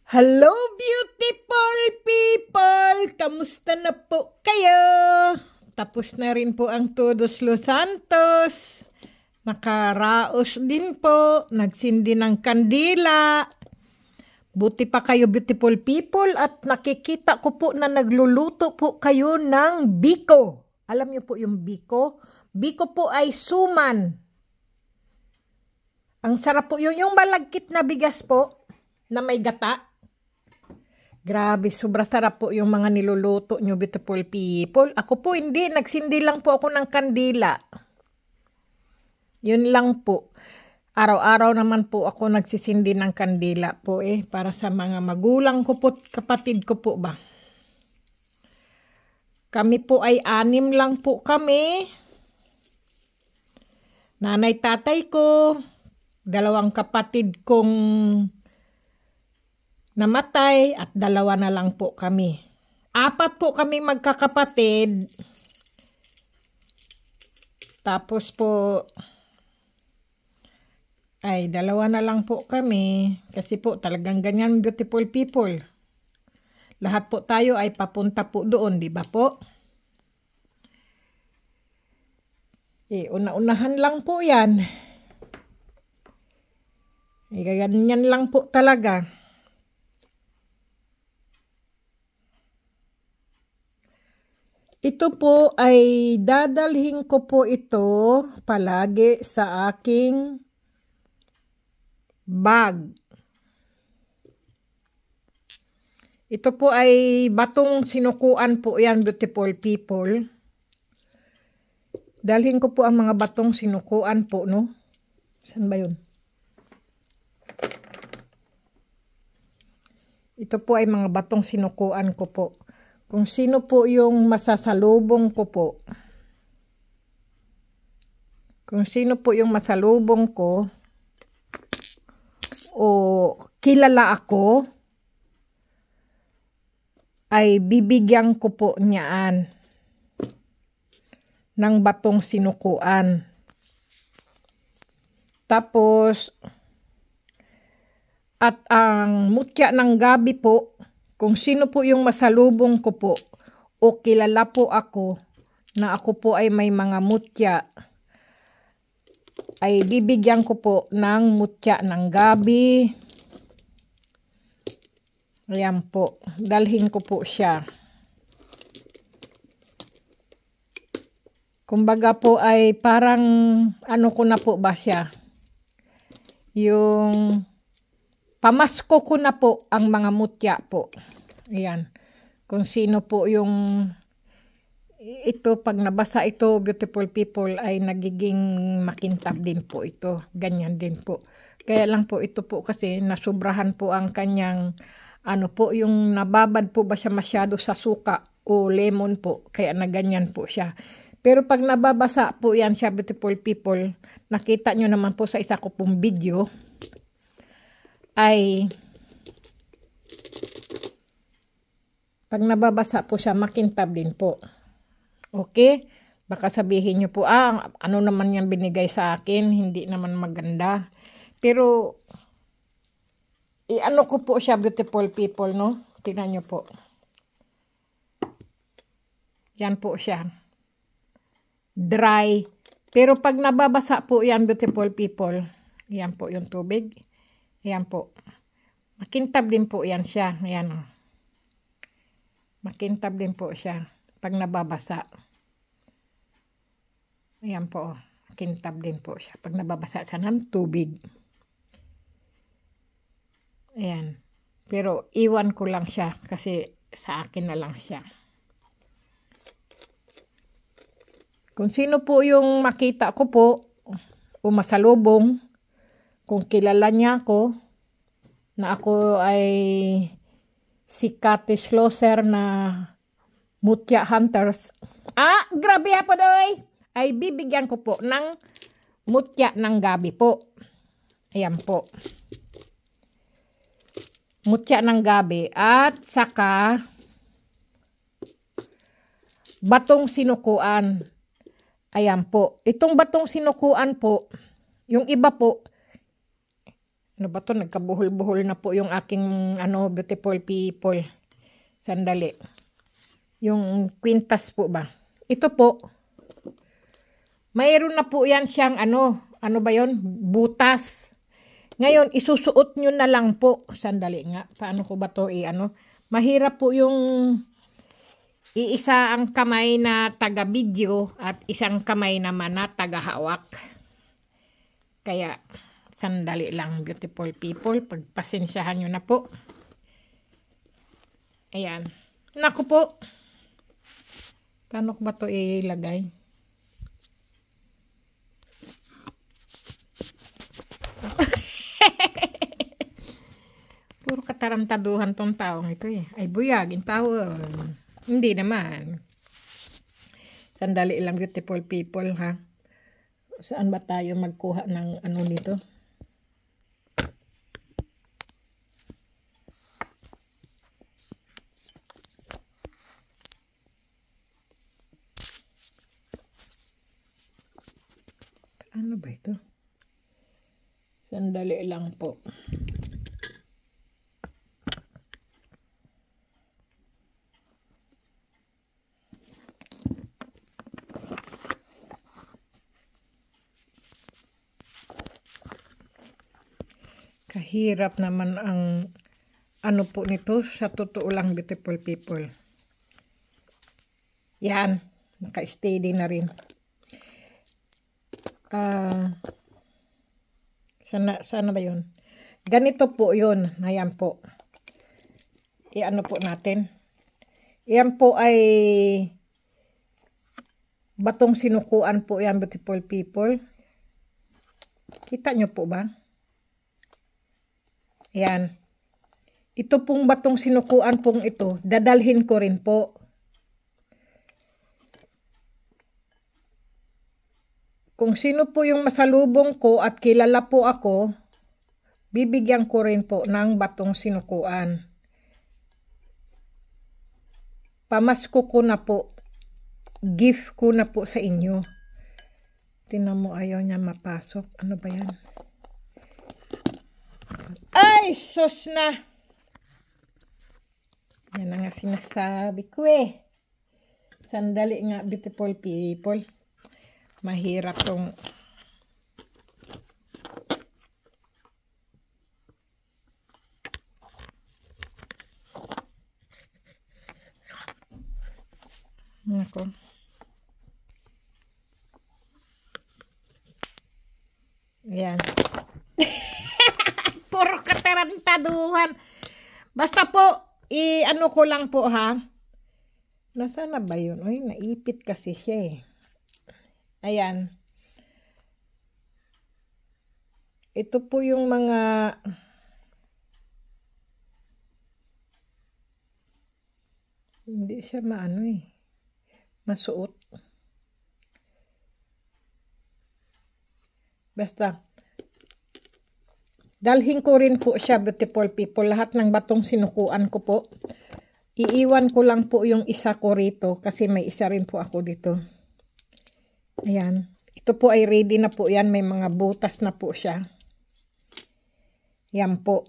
Hello beautiful people! Kamusta na po kayo? Tapos na rin po ang Todos Los Santos. Nakaraos din po. Nagsindi ng kandila. Buti pa kayo beautiful people at nakikita ko po na nagluluto po kayo ng biko. Alam niyo po yung biko? Biko po ay suman. Ang sarap po yun. Yung malagkit na bigas po na may gata. Grabe, sobra sarap po yung mga niluluto nyo, beautiful people. Ako po hindi, nagsindi lang po ako ng kandila. Yun lang po. Araw-araw naman po ako nagsisindi ng kandila po para sa mga magulang ko po, kapatid ko po ba. Kami po ay 6 lang po kami. Nanay, tatay ko, 2 kapatid kong namatay at 2 na lang po kami. 4 po kami magkakapatid. Tapos po, ay 2 na lang po kami. Kasi po talagang ganyan beautiful people. Lahat po tayo ay papunta po doon, di ba po? Una-unahan lang po yan. Ganyan lang po talaga. Ito po ay dadalhin ko po ito palagi sa aking bag. Ito po ay batong sinukuan po yan, beautiful people. Dalhin ko po ang mga batong sinukuan po, no? Saan ba yun? Ito po ay mga batong sinukuan ko po. Kung sino po yung masasalubong ko po. Kung sino po yung masalubong ko o kilala ako, ay bibigyan ko po niyaan ng batong sinukuan. Tapos, at ang mutya ng gabi po, kung sino po yung masalubong ko po o kilala po ako na ako po ay may mga mutya, ay bibigyan ko po ng mutya ng gabi. Ayan po, dalhin ko po siya. Kumbaga po ay parang ano ko na po ba siya? Yung pamasko ko na po ang mga mutya po. Ayan. Kung sino po yung ito, pag nabasa ito, beautiful people, ay nagiging makintab din po ito. Ganyan din po. Kaya lang po ito po kasi nasubrahan po ang kanyang ano po, yung nababad po ba siya masyado sa suka o lemon po. Kaya na ganyan po siya. Pero pag nababasa po yan siya, beautiful people, nakita nyo naman po sa isa ko pong video, ay pag nababasa po siya, makintab din po. Okay? Baka sabihin nyo po, ano naman yan binigay sa akin, hindi naman maganda. Pero, ano ko po siya, beautiful people, no? Tingnan nyo po. Yan po siya. Dry. Pero pag nababasa po yan, beautiful people, yan po yung tubig. Ayan po. Makintab din po yan siya. Ayan o. Makintab din po siya pag nababasa. Ayan po. Makintab din po siya pag nababasa siya ng tubig. Ayan. Pero iwan ko lang siya kasi sa akin na lang siya. Kung sino po yung makita ko po o masalubong, kung kilala niya ako, na ako ay si Cathy Schlosser na Mutya Hunters. Grabe po doy! Ay bibigyan ko po ng mutya ng gabi po. Ayan po. Mutya ng gabi at saka batong sinukuan. Ayan po. Itong batong sinukuan po, yung iba po, Ano ba to? Nagkabuhol-buhol na po yung aking beautiful people. Sandali. Yung kwintas po ba? Ito po. Mayroon na po yan siyang ano ba yon? Butas. Ngayon, isusuot nyo na lang po. Sandali nga. Paano ko ba to Mahirap po yung iisa ang kamay na taga-video at isang kamay naman na taga-hawak. Kaya, sandali lang, beautiful people. Pagpasensyahan nyo na po. Ayan. Naku po. Paano ko ba ito ilagay? Puro katarantaduhan tong taong ito eh. Ay buyagin tawag. Hindi naman. Sandali lang, beautiful people, ha? Saan ba tayo magkuha ng nito? Ano ba ito? Sandali lang po. Kahirap naman ang po nito, sa totoo lang, beautiful people. Yan, naka-steady na rin. Sana ba yun? Ganito po yun. Ayan po. Po natin. Yan po ay batong sinukuan po yan, beautiful people. Kita nyo po ba? Ayan. Ito pong batong sinukuan pong ito, dadalhin ko rin po. Kung sino po yung masalubong ko at kilala po ako, bibigyan ko rin po ng batong sinukuan. Pamasko ko na po. Gift ko na po sa inyo. Tingnan mo, ayaw niya mapasok. Ano ba yan? Ay, sus na! Yan ang nga sinasabi ko eh. Sandali nga, beautiful people. Mahirap tong nako. Ayan. Puro katarantaduhan. Basta po, ko lang po ha. Nasaan na ba yun? Uy, naipit kasi siya eh. Ayan. Ito po yung mga hindi siya masuot. Basta dalhin ko rin po siya, beautiful people. Lahat ng batong sinukuan ko po. Iiwan ko lang po yung isa ko rito kasi may isa rin po ako dito. Ayan. Ito po ay ready na po yan. May mga butas na po siya. Yan po.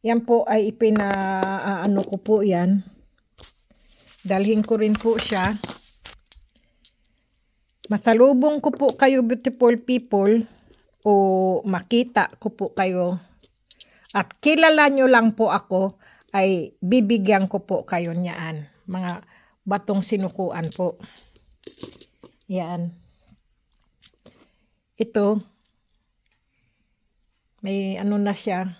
Yan po ay ko po yan. Dalhin ko rin po siya. Masalubong ko po kayo, beautiful people. O makita ko po kayo. At kilala nyo lang po ako. Ay bibigyan ko po kayo niyaan. Mga batong sinukuan po. Yan. Ito. May na siya.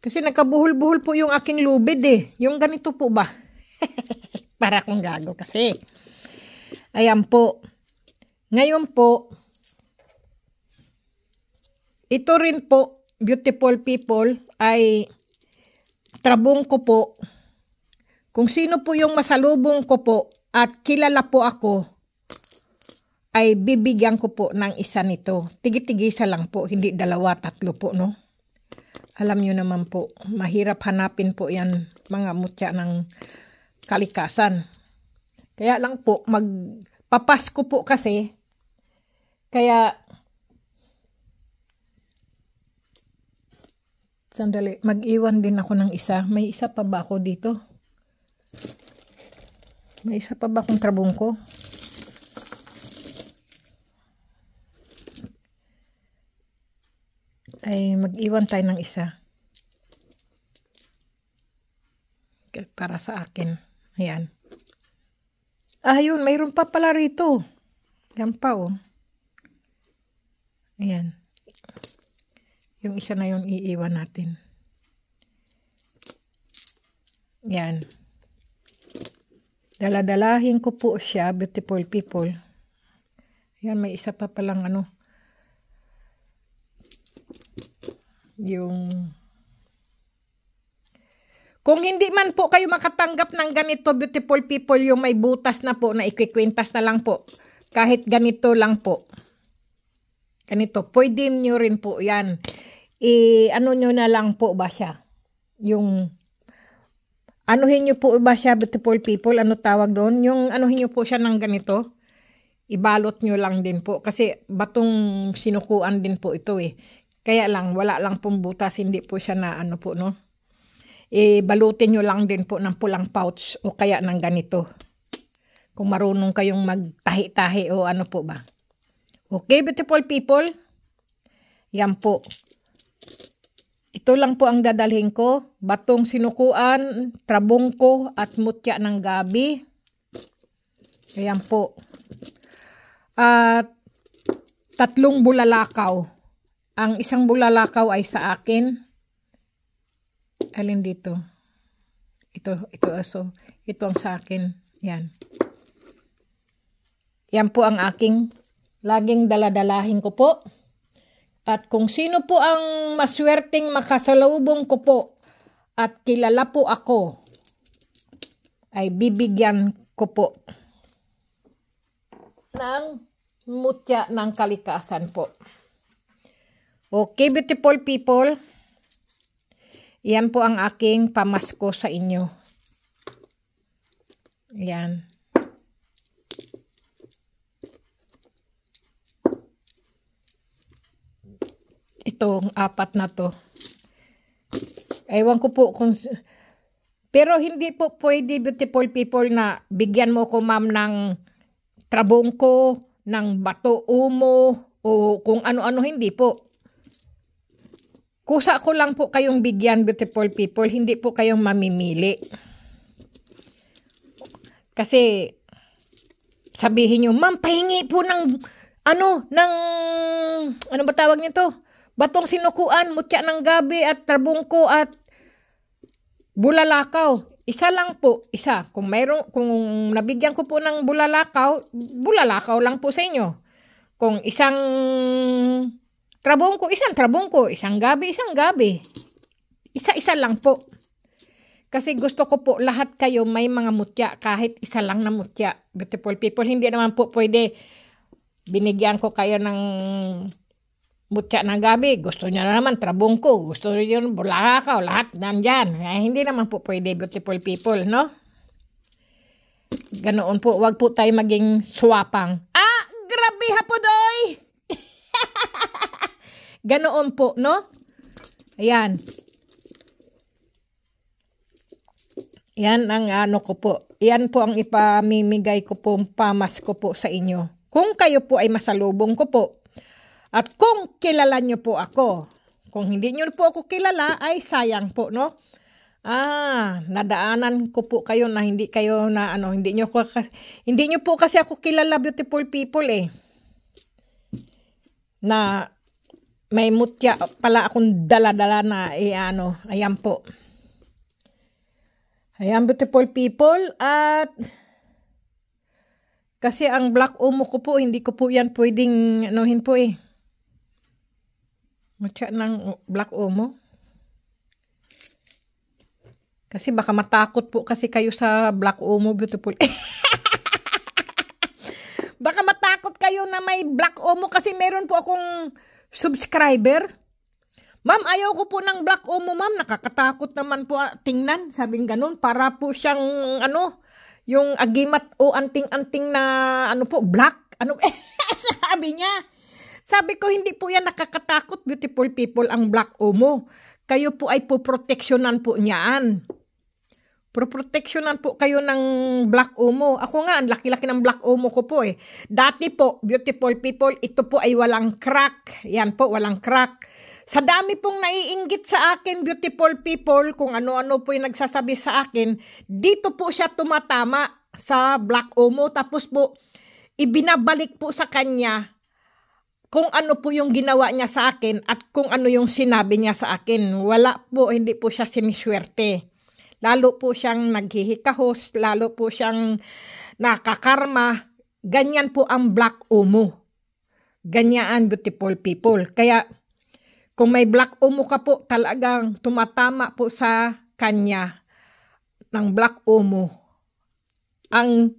Kasi nakabuhol-buhol po yung aking lubid eh. Yung ganito po ba? Para akong gago kasi. Ayan po. Ngayon po, ito rin po, beautiful people, ay trabong ko po. Kung sino po yung masalubong ko po at kilala po ako, ay bibigyan ko po ng isa nito. Tigi-tigisa lang po, hindi dalawa, tatlo po, no? Alam nyo naman po, mahirap hanapin po yan mga mutya ng kalikasan. Kaya lang po, magpapasko po kasi, Kaya, sandali, mag-iwan din ako ng isa. May isa pa ba ako dito? May isa pa ba akong trabungko? Ay, mag-iwan tayo ng isa. Para sa akin. Ayan. Yun, mayroon pa pala rito. Yan pa, oh. Ayan. Yung isa na yun, iiwan natin. Yan. Daladalahin ko po siya, beautiful people. Ayan, may isa pa palang yung... Kung hindi man po kayo makatanggap ng ganito, beautiful people, yung may butas na po, na ikikwintas na lang po. Kahit ganito lang po. Ganito. Pwede nyo rin po yan. Ano nyo na lang po ba siya? Yung, anuhin nyo po ba siya, beautiful people? Ano tawag doon? Yung anuhin nyo po siya ng ganito. Ibalot nyo lang din po. Kasi batong sinukuan din po ito eh. Kaya lang, wala lang pong butas. Hindi po siya na po, no? Balutin nyo lang din po ng pulang pouch o kaya ng ganito. Kung marunong kayong magtahi-tahi o ano po ba. Okay, beautiful people? Yan po. Ito lang po ang dadalhin ko. Batong sinukuan, trabungko at mutya ng gabi. Ayan po. At 3 bulalakaw. Ang isang bulalakaw ay sa akin. Alin dito? Ito ang sa akin. Yan. Yan po ang aking laging daladalahin ko po. At kung sino po ang maswerteng makasalubong ko po at kilala po ako, ay bibigyan ko po ng mutya ng kalikasan po. Okay, beautiful people. Yan po ang aking pamasko sa inyo. Yan. Itong 4 na to. Ewan ko po kung... Pero hindi po pwede, beautiful people, na bigyan mo ko, ma'am, ng trabungko, ng bato umo, o kung ano-ano. Hindi po. Kusa ko lang po kayong bigyan, beautiful people. Hindi po kayong mamimili. Kasi sabihin nyo, ma'am, pahingi po ng ano ba tawag nito? Batong sinukuan, mutya ng gabi at trabungko at bulalakaw. Isa lang po, isa. Kung nabigyan ko po ng bulalakaw lang po sa inyo. Kung isang trabungko, isang gabi. Isa-isa lang po. Kasi gusto ko po lahat kayo may mga mutya, kahit isa lang na mutya. Beautiful people, hindi naman po pwede binigyan ko kayo ng mutya ng gabi. Gusto niya na naman trabungko, gusto niyo yung bulalakaw, lahat nandyan. Hindi naman po pwede, beautiful people, no? Ganoon po, wag po tayo maging swapang. Grabe hapodoy! Ganoon po, no? Ayan. Yan ang ko po. Yan po ang ipamimigay ko po, pamas ko po sa inyo. Kung kayo po ay masalubong ko po. At kung kilala nyo po ako. Kung hindi nyo po ako kilala, ay sayang po, no? Nadaanan ko po kayo na hindi kayo na hindi nyo po kasi ako kilala, beautiful people eh. Na may mutya pala akong dala-dala na ayan po. Ayan, beautiful people. At kasi ang black omo ko po, hindi ko po yan pwedeng anuhin po eh. Mutya ng black omo. Kasi baka matakot po kasi kayo sa black omo, beautiful. Baka matakot kayo na may black omo kasi meron po akong subscriber. Ma'am, ayaw ko po ng black omo, ma'am. Nakakatakot naman po tingnan. Sabing ganun. Para po siyang yung agimat o anting-anting na po, black. Sabi niya. Sabi ko, hindi po yan nakakatakot, beautiful people, ang Black Omo. Kayo po ay poproteksyonan po niyaan. Poproteksyonan po kayo ng Black Omo. Ako nga, ang laki-laki ng Black Omo ko po eh. Dati po, beautiful people, ito po ay walang crack. Yan po, walang crack. Sa dami pong naiinggit sa akin, beautiful people, kung ano-ano po yung nagsasabi sa akin, dito po siya tumatama sa Black Omo. Tapos po, ibinabalik po sa kanya kung ano po yung ginawa niya sa akin at kung ano yung sinabi niya sa akin. Wala po, hindi po siya siniswerte. Lalo po siyang naghihikahos, lalo po siyang nakakarma. Ganyan po ang Black Omo. Ganyan, beautiful people. Kaya, kung may Black Omo ka po, talagang tumatama po sa kanya ng Black Omo ang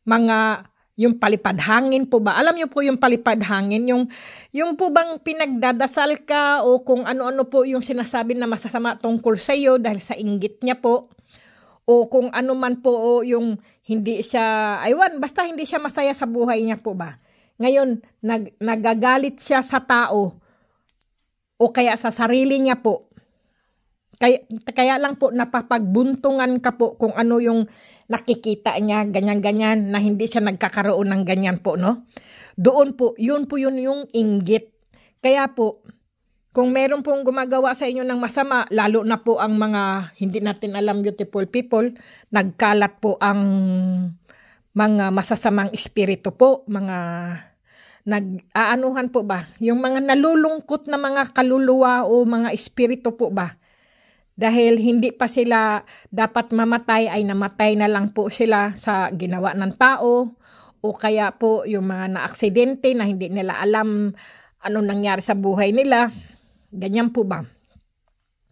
mga yung palipad hangin po ba? Alam niyo po yung palipad hangin, yung po bang pinagdadasal ka o kung ano-ano po yung sinasabi na masasama tungkol sa iyo dahil sa inggit niya po o kung ano man po o yung hindi siya, aywan, basta hindi siya masaya sa buhay niya po ba? Ngayon, nagagalit siya sa tao o kaya sa sarili niya po. Kaya lang po napapagbuntungan ka po kung ano yung nakikita niya, ganyan-ganyan, na hindi siya nagkakaroon ng ganyan po, no? Doon po yun yung inggit. Kaya po, kung meron pong gumagawa sa inyo ng masama, lalo na po ang mga hindi natin alam, beautiful people, nagkalat po ang mga masasamang espiritu po, mga nag-aanuhan po ba? Yung mga nalulungkot na mga kaluluwa o mga espiritu po ba? Dahil hindi pa sila dapat mamatay ay namatay na lang po sila sa ginawa ng tao o kaya po yung mga na-aksidente na hindi nila alam ano nangyari sa buhay nila. Ganyan po ba?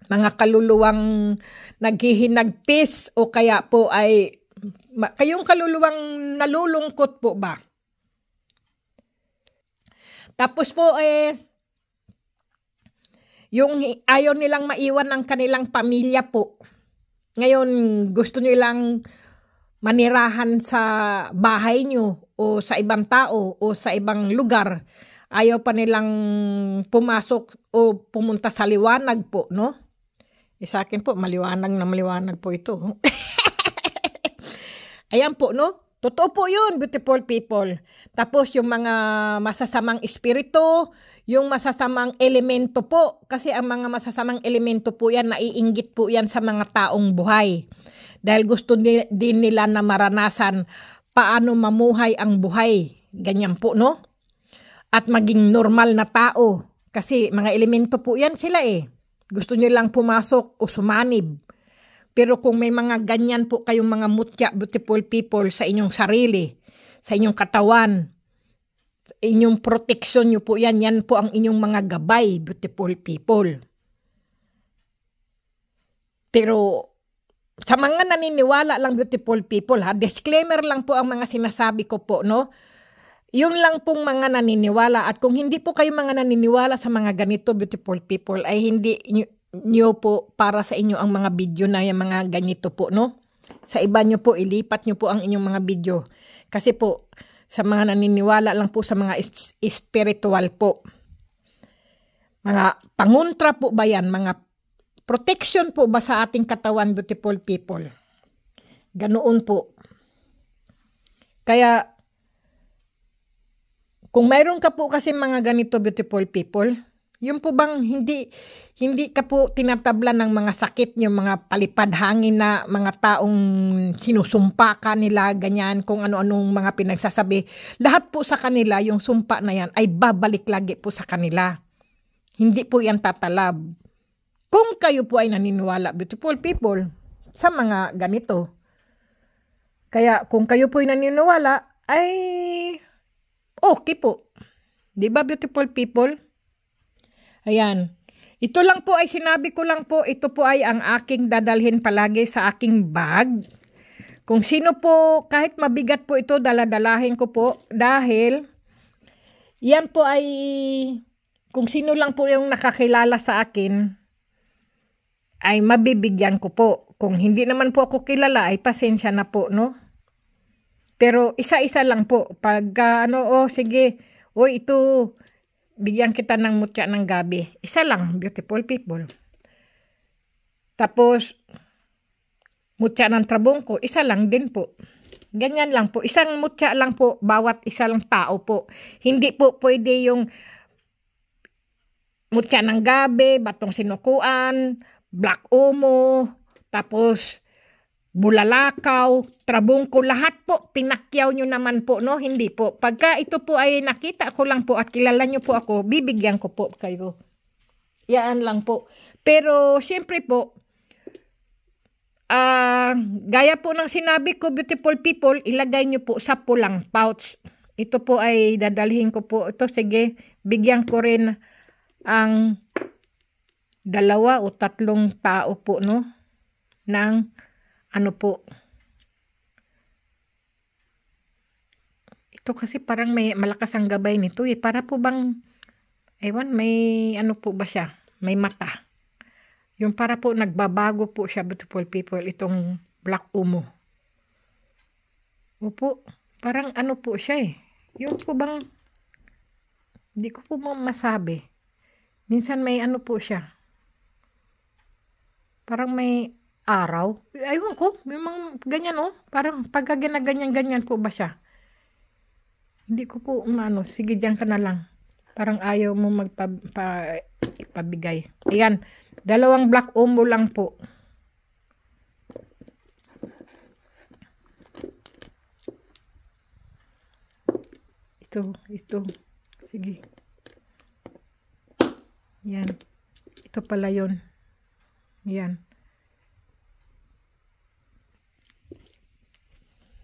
Mga kaluluwang naghihinagpis o kaya po ay kayong kaluluwang nalulungkot po ba? Tapos po yung ayaw nilang maiwan ng kanilang pamilya po. Ngayon, gusto nilang manirahan sa bahay nyo o sa ibang tao o sa ibang lugar. Ayaw pa nilang pumasok o pumunta sa liwanag po, no? Sa akin po, maliwanag po ito. Ayan po, no? Totoo po yun, beautiful people. Tapos yung mga masasamang espiritu, yung masasamang elemento po. Kasi ang mga masasamang elemento po yan, naiinggit po yan sa mga taong buhay. Dahil gusto din nila na maranasan paano mamuhay ang buhay. Ganyan po, no? At maging normal na tao. Kasi mga elemento po yan sila eh. Gusto nilang pumasok o sumanib. Pero kung may mga ganyan po kayong mga mutya, beautiful people, sa inyong sarili, sa inyong katawan, inyong protection nyo po yan, yan po ang inyong mga gabay, beautiful people. Pero sa mga naniniwala lang, beautiful people, ha, disclaimer lang po ang mga sinasabi ko po, no? Yun lang pong mga naniniwala. At kung hindi po kayo mga naniniwala sa mga ganito, beautiful people, ay hindi nyo po para sa inyo ang mga video na yung mga ganito po, no? Sa iba nyo po, ilipat nyo po ang inyong mga video. Kasi po, sa mga naniniwala lang po sa mga spiritual po. Mga pangontra po ba yan? Mga protection po ba sa ating katawan, beautiful people? Ganoon po. Kaya, kung mayroon ka po kasi mga ganito, beautiful people, yung po bang hindi ka po tinatabla ng mga sakit, yung mga palipad hangin na mga taong sinusumpa ka nila, ganyan, kung ano-anong mga pinagsasabi. Lahat po sa kanila, yung sumpa na yan, ay babalik lagi po sa kanila. Hindi po yan tatalab. Kung kayo po ay naniniwala, beautiful people, sa mga ganito. Kaya kung kayo po ay naniniwala, ay okay po. Di ba, beautiful people? Ayan. Ito lang po ay sinabi ko lang po, ito po ay ang aking dadalhin palagi sa aking bag. Kung sino po, kahit mabigat po ito, daladalahin ko po. Dahil, yan po ay, kung sino lang po yung nakakilala sa akin, ay mabibigyan ko po. Kung hindi naman po ako kilala, ay pasensya na po, no? Pero isa-isa lang po. Pag sige, ito, bigyan kita ng mutya ng gabi. Isa lang, beautiful people. Tapos, mutya ng trabungko, isa lang din po. Ganyan lang po. Isang mutya lang po, bawat isa lang tao po. Hindi po pwede yung mutya ng gabi, batong sinukuan, black omo, tapos bulalakaw, trabungko, lahat po, pinakyaw nyo naman po, no? Hindi po. Pagka ito po ay nakita ko lang po at kilala nyo po ako, bibigyan ko po kayo. Yan lang po. Pero, syempre po, gaya po ng sinabi ko, beautiful people, ilagay nyo po sa pulang pouch. Ito po ay dadalhin ko po. Ito, sige, bigyan ko rin ang 2 o 3 tao po, no? Ng ano po. Ito kasi parang may malakas ang gabay nito eh. Para po bang, ewan, may ano po ba siya? May mata. Yung para po nagbabago po siya, beautiful people, itong black umo. Opo, parang ano po siya eh. Yung po bang, hindi ko po masabi. Minsan may ano po siya. Parang may araw. Ayun ko, may mga ganyan oh. Parang pagka ginaganyan-ganyan po ba siya? Hindi ko po umano. Sige, diyan ka na lang. Parang ayaw mo ipabigay. Ayan, 2 black umo lang po. Ito. Sige. Yan. Ito pala yun. Yan.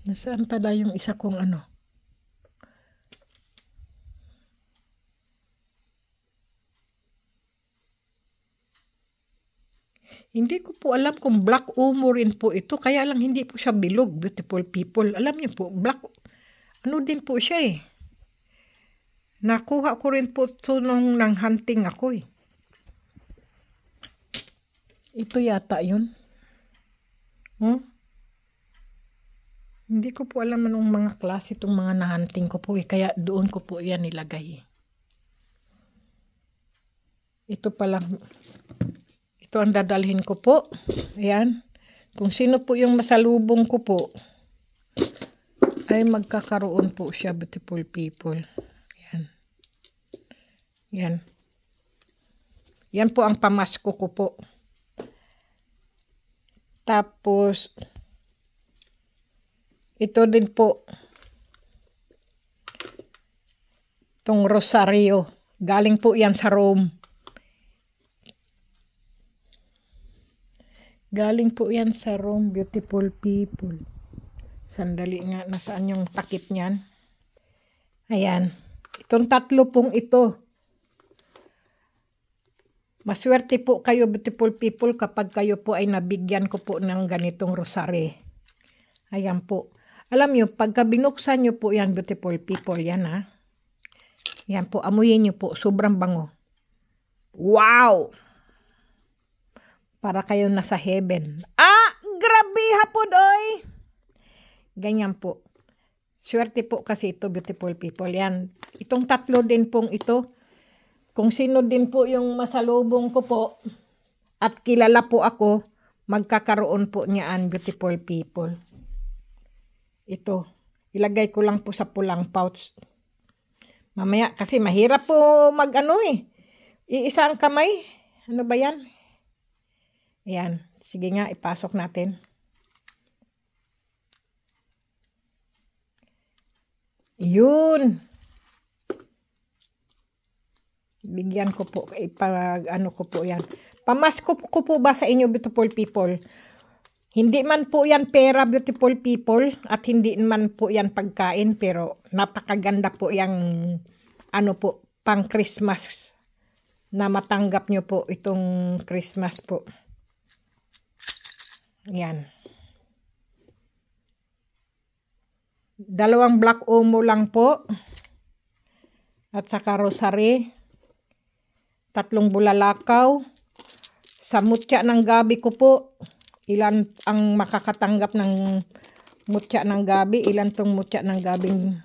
Nasaan pala yung isa kong ano? Hindi ko po alam kung black umo rin po ito. Kaya lang hindi po siya bilog, beautiful people. Alam niyo po, black, ano din po siya eh. Nakuha ko rin po ito nung nang hunting ako eh. Ito yata yun. Oh? Hindi ko po alam anong mga klase itong mga na-hunting ko po eh. Kaya doon ko po yan nilagay eh. Ito palang, ito ang dadalhin ko po. Ayan. Kung sino po yung masalubong ko po, ay magkakaroon po siya, beautiful people. Ayan. Yan. Yan po ang pamasko ko po. Tapos, ito din po, itong rosaryo. Galing po yan sa Rome. Galing po yan sa Rome, beautiful people. Sandali nga, nasaan yung takip niyan? Ayan. Itong 3 pong ito. Maswerte po kayo, beautiful people, kapag kayo po ay nabigyan ko po ng ganitong rosary. Ayan po. Alam nyo, pagka binuksan nyo po yan, beautiful people, yan ha. Yan po, amuyin nyo po. Sobrang bango. Wow! Para kayo nasa heaven. Grabe hapon, oy! Ganyan po. Swerte po kasi ito, beautiful people. Yan. Itong 3 din pong ito. Kung sino din po yung masalubong ko po at kilala po ako, magkakaroon po niyaan, beautiful people. Ito. Ilagay ko lang po sa pulang pouch. Mamaya, kasi mahirap po mag-ano eh. Iisa ang kamay. Ano ba yan? Ayan. Sige nga, ipasok natin. Yun. Bigyan ko po, ano ko po yan. Pamasko ko po ba sa inyo, beautiful people? Hindi man po yan pera, beautiful people, at hindi man po yan pagkain, pero napakaganda po yung, ano po, pang Christmas, na matanggap nyo po itong Christmas po. Yan. 2 black omo lang po, at saka rosary. 3 bulalakaw. Sa mutya ng gabi ko po, ilan ang makakatanggap ng mutya ng gabi? Ilan tong mutya ng gabing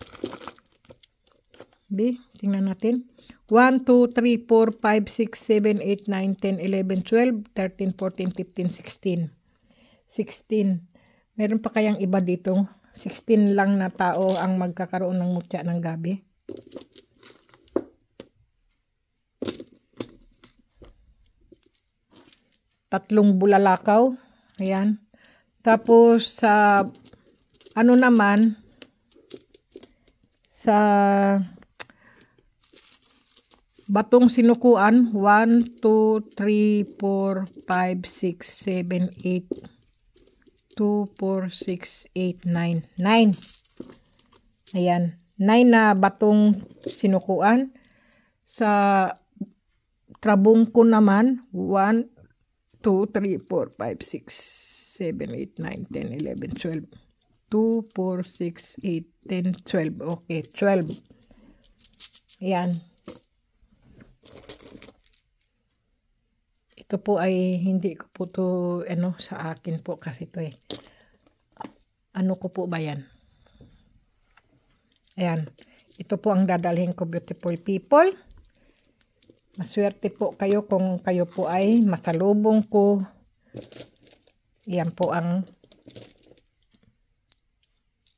B, tingnan natin. 1, 2, 3, 4, 5, 6, 7, 8, 9, 10, 11, 12, 13, 14, 15, 16. 16. Meron pa kayang iba dito? 16 lang na tao ang magkakaroon ng mutya ng gabi. Tatlong bulalakaw. Ayan. Tapos sa ano naman sa batong sinukuan 1, 2, 3, 4, 5, 6, 7, 8 2, 4, 6, 8, 9 9. Ayan. 9 na batong sinukuan. Sa trabong ko naman 1, 2, 3, 4, 5, 6, 7, 8, 9, 10, 11, 12. 2, 4, 6, 8, 10, 12. Okay, 12. Ayan. Ito po ay hindi ko po to sa akin po kasi ito eh. Ano ko po ba yan? Ayan. Ito po ang dadalhin ko, beautiful people. Maswerte po kayo kung kayo po ay masalubong ko. Yan po ang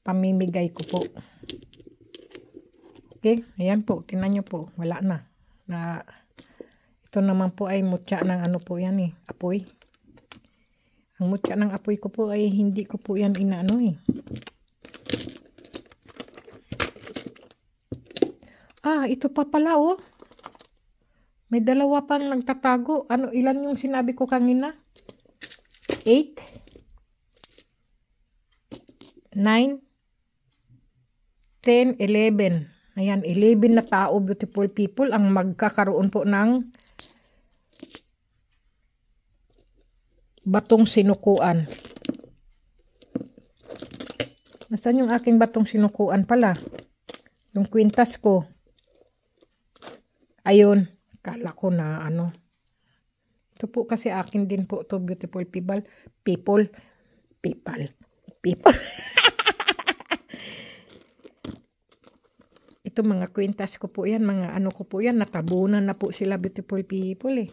pamimigay ko po. Okay, ayan po. Tingnan nyo po. Wala na. Ito naman po ay mutya ng ano po yan eh. Apoy. Ang mutya ng apoy ko po ay hindi ko po yan inaano eh. Ito pa pala oh. May dalawa pang nagtatago. Ano, ilan yung sinabi ko kanina? 8, 9, 10, 11. Ayan, 11 na tao, beautiful people, ang magkakaroon po ng batong sinukuan. Nasaan yung aking batong sinukuan pala? Yung kwintas ko. Ayun. Kala ko na ano. Ito po kasi akin din po to, beautiful people. People. Ito mga kwintas ko po yan. Mga ano ko po yan. Natabunan na po sila, beautiful people eh.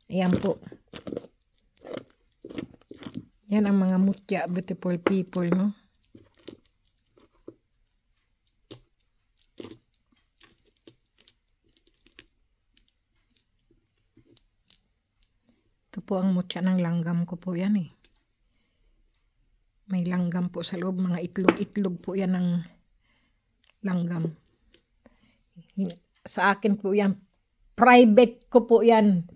Ayan po. Yan ang mga mutya, beautiful people, no? Ito po ang mutya ng langgam ko po yan eh. May langgam po sa loob. Mga itlog po yan ng langgam. Sa akin po yan. Private ko po yan.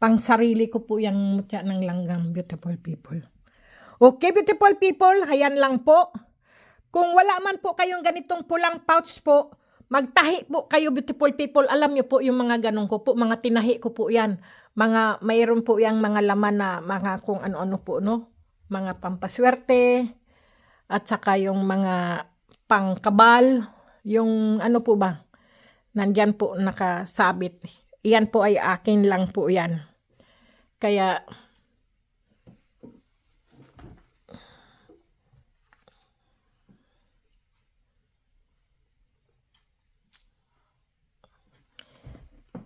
Pang sarili ko po yung mutya ng langgam, beautiful people. Okay, beautiful people. Ayan lang po. Kung wala man po kayong ganitong pulang pouch po, magtahi po kayo, beautiful people. Alam nyo po yung mga ganong ko po. Mga tinahi ko po yan. Mayroon po yung mga laman na mga kung ano-ano po, no? Mga pampaswerte. At saka yung mga pangkabal. Yung ano po ba? Nandyan po nakasabit. Iyan po ay akin lang po yan. Kaya,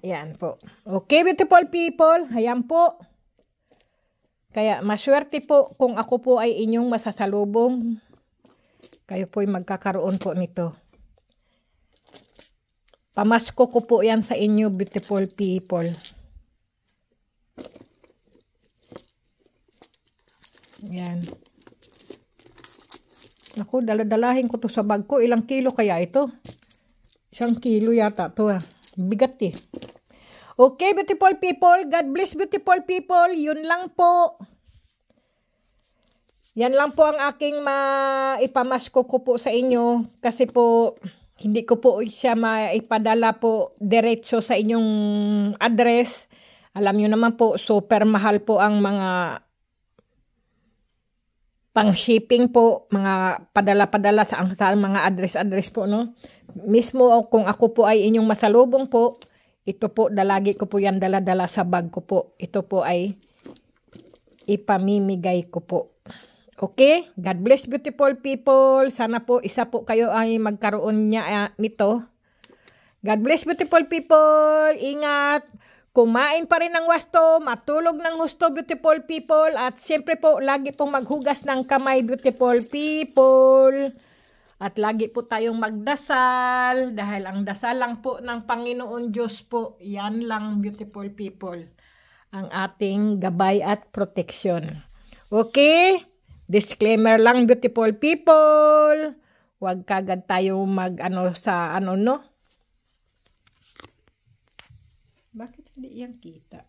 yan po. Okay, beautiful people. Ayan po. Kaya, maswerte po kung ako po ay inyong masasalubong. Kayo po ay magkakaroon po nito. Pamasko ko po yan sa inyo, beautiful people. Yan. Ako, daladalahin ko to sa bag ko. Ilang kilo kaya ito? 1 kilo yata to ah. Bigat eh. Okay, beautiful people. God bless, beautiful people. Yun lang po. Yan lang po ang aking maipamasko ko po sa inyo. Kasi po, hindi ko po siya maipadala po diretso sa inyong address. Alam nyo naman po, super mahal po ang mga pang-shipping po, mga padala-padala sa mga address po, no? Mismo kung ako po ay inyong masalubong po, ito po, lagi ko po yan dala-dala sa bag ko po. Ito po ay ipamimigay ko po. Okay? God bless beautiful people. Sana po isa po kayo ay magkaroon niya nito. God bless beautiful people. Ingat. Kumain pa rin ng wasto. Matulog ng husto beautiful people. At siyempre po lagi pong maghugas ng kamay beautiful people. At lagi po tayong magdasal. Dahil ang dasal lang po ng Panginoon Diyos po. Yan lang beautiful people. Ang ating gabay at protection. Okay? Disclaimer lang beautiful people. Huwag kagad tayo no? Bakit hindi yan kita?